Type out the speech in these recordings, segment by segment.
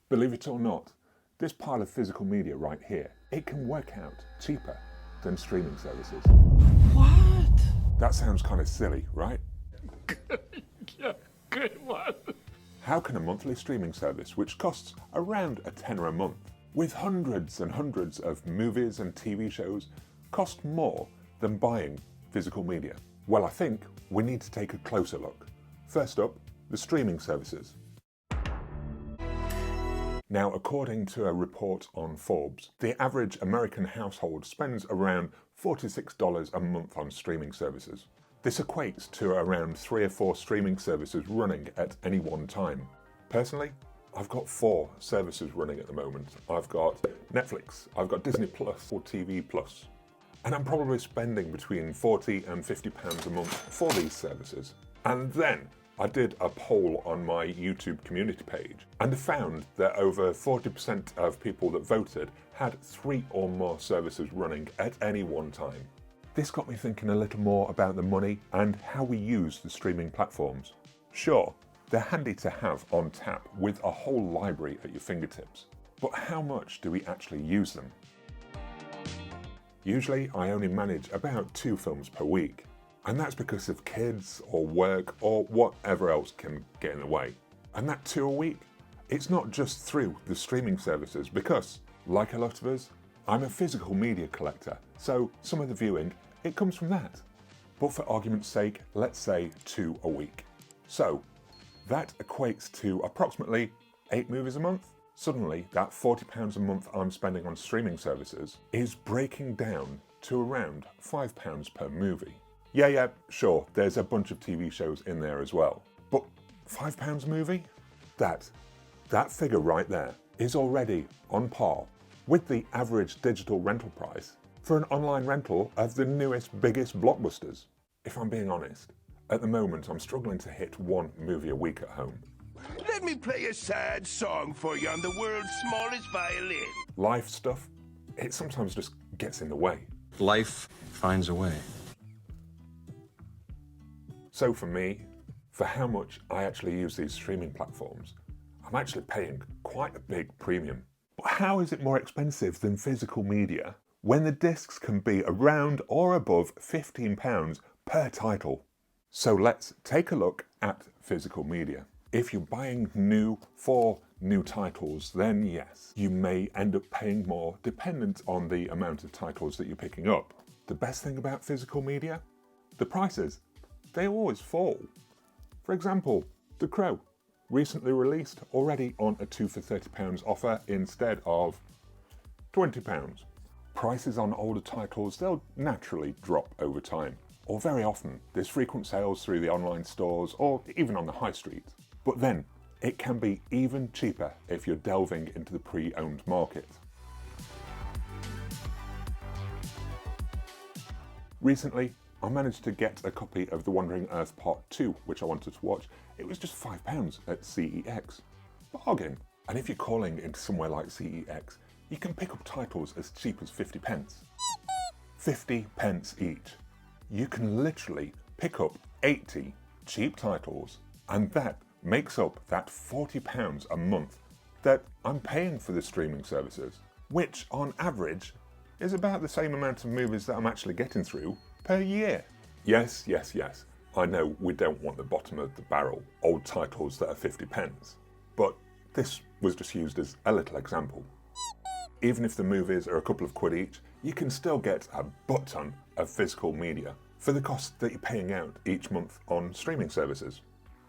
Believe it or not, this pile of physical media right here, it can work out cheaper than streaming services. What? That sounds kind of silly, right? Yeah, good one. How can a monthly streaming service, which costs around a tenner a month, with hundreds and hundreds of movies and TV shows, cost more than buying physical media? Well, I think we need to take a closer look. First up, the streaming services. Now, according to a report on Forbes, the average American household spends around $46 a month on streaming services. This equates to around 3 or 4 streaming services running at any one time. Personally, I've got 4 services running at the moment. I've got Netflix, I've got Disney Plus or TV Plus, and I'm probably spending between £40 and £50 a month for these services. And then I did a poll on my YouTube community page and found that over 40% of people that voted had 3 or more services running at any one time. This got me thinking a little more about the money and how we use the streaming platforms. Sure, they're handy to have on tap with a whole library at your fingertips, but how much do we actually use them? Usually I only manage about 2 films per week, and that's because of kids or work or whatever else can get in the way. And that 2 a week, it's not just through the streaming services because, like a lot of us, I'm a physical media collector, so some of the viewing, it comes from that. But for argument's sake, let's say 2 a week. So that equates to approximately 8 movies a month. Suddenly, that £40 a month I'm spending on streaming services is breaking down to around £5 per movie. Yeah, sure, there's a bunch of TV shows in there as well. But £5 a movie? That figure right there is already on par with the average digital rental price for an online rental of the newest, biggest blockbusters. If I'm being honest, at the moment I'm struggling to hit 1 movie a week at home. Let me play a sad song for you on the world's smallest violin. Life stuff, it sometimes just gets in the way. Life finds a way. So for me, for how much I actually use these streaming platforms, I'm actually paying quite a big premium. But how is it more expensive than physical media when the discs can be around or above £15 per title? So let's take a look at physical media. If you're buying new for new titles, then yes, you may end up paying more dependent on the amount of titles that you're picking up. The best thing about physical media? The prices, they always fall. For example, The Crow, recently released, already on a 2 for £30 offer instead of £20. Prices on older titles, they'll naturally drop over time. Or very often, there's frequent sales through the online stores or even on the high street. But then, it can be even cheaper if you're delving into the pre-owned market. Recently, I managed to get a copy of The Wandering Earth Part 2, which I wanted to watch. It was just £5 at CEX. Bargain! And if you're calling into somewhere like CEX, you can pick up titles as cheap as 50 pence. 50 pence each. You can literally pick up 80 cheap titles, and that makes up that £40 a month that I'm paying for the streaming services, which on average is about the same amount of movies that I'm actually getting through per year. Yes, I know we don't want the bottom of the barrel, old titles that are 50 pence, but this was just used as a little example. Even if the movies are a couple of quid each, you can still get a butt ton of physical media for the cost that you're paying out each month on streaming services.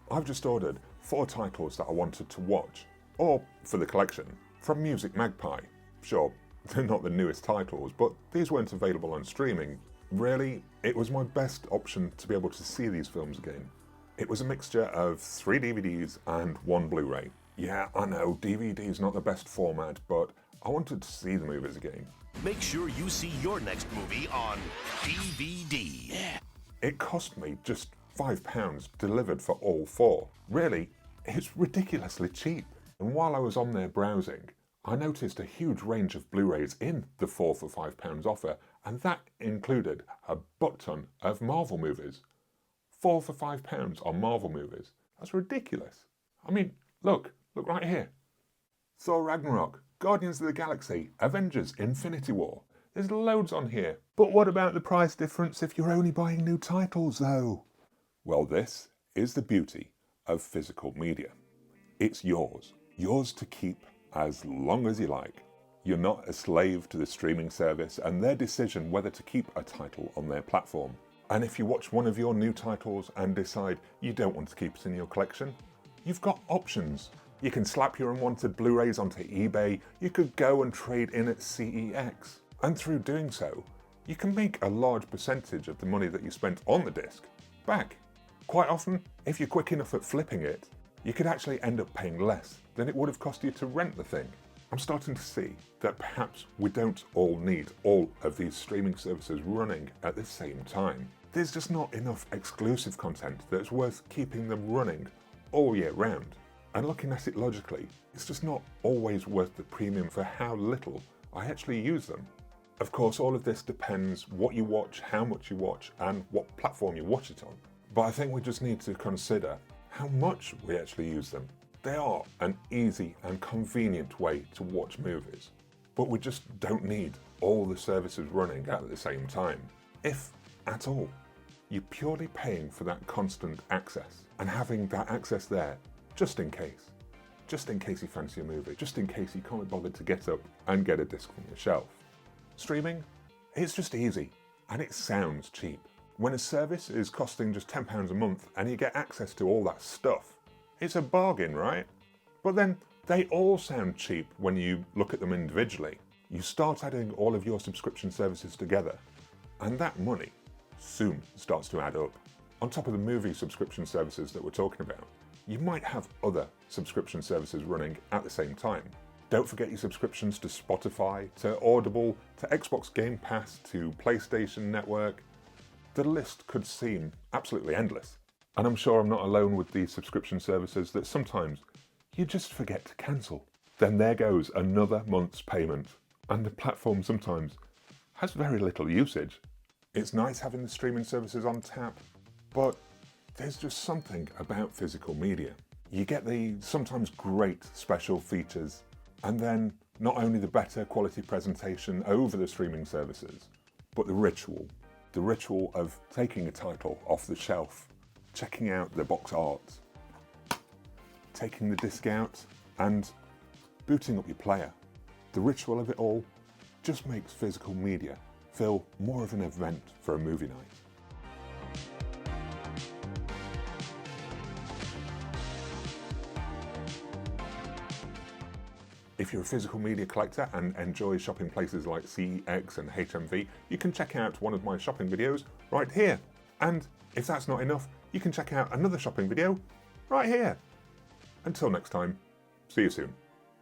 I've just ordered 4 titles that I wanted to watch, or for the collection, from Music Magpie. Sure, they're not the newest titles, but these weren't available on streaming. Really, it was my best option to be able to see these films again. It was a mixture of 3 DVDs and 1 Blu Ray. Yeah, I know, DVD's not the best format, but I wanted to see the movies again. Make sure you see your next movie on DVD. Yeah. It cost me just £5 delivered for all 4. Really, it's ridiculously cheap. And while I was on there browsing, I noticed a huge range of Blu-rays in the 4 for £5 offer, and that included a butt ton of Marvel movies. 4 for £5 on Marvel movies. That's ridiculous. I mean, look right here. Thor Ragnarok, Guardians of the Galaxy, Avengers, Infinity War. There's loads on here. But what about the price difference if you're only buying new titles though? Well, this is the beauty of physical media. It's yours. Yours to keep as long as you like. You're not a slave to the streaming service and their decision whether to keep a title on their platform. And if you watch one of your new titles and decide you don't want to keep it in your collection, you've got options. You can slap your unwanted Blu-rays onto eBay, you could go and trade in at CEX. And through doing so, you can make a large percentage of the money that you spent on the disc back. Quite often, if you're quick enough at flipping it, you could actually end up paying less than it would have cost you to rent the thing. I'm starting to see that perhaps we don't all need all of these streaming services running at the same time. There's just not enough exclusive content that's worth keeping them running all year round. And looking at it logically, it's just not always worth the premium for how little I actually use them. Of course, all of this depends what you watch, how much you watch, and what platform you watch it on. But I think we just need to consider how much we actually use them. They are an easy and convenient way to watch movies, but we just don't need all the services running at the same time, if at all. You're purely paying for that constant access and having that access there just in case. Just in case you fancy a movie, just in case you can't bother to get up and get a disc from your shelf. Streaming, it's just easy and it sounds cheap. When a service is costing just £10 a month and you get access to all that stuff, it's a bargain, right? But then they all sound cheap when you look at them individually. You start adding all of your subscription services together, and that money soon starts to add up. On top of the movie subscription services that we're talking about, you might have other subscription services running at the same time. Don't forget your subscriptions to Spotify, to Audible, to Xbox Game Pass, to PlayStation Network. The list could seem absolutely endless. And I'm sure I'm not alone with these subscription services that sometimes you just forget to cancel. Then there goes another month's payment. And the platform sometimes has very little usage. It's nice having the streaming services on tap, but there's just something about physical media. You get the sometimes great special features, and then not only the better quality presentation over the streaming services, but the ritual of taking a title off the shelf, checking out the box art, taking the disc out and booting up your player. The ritual of it all just makes physical media feel more of an event for a movie night. If you're a physical media collector and enjoy shopping places like CEX and HMV, you can check out one of my shopping videos right here. And if that's not enough, you can check out another shopping video right here. Until next time, see you soon.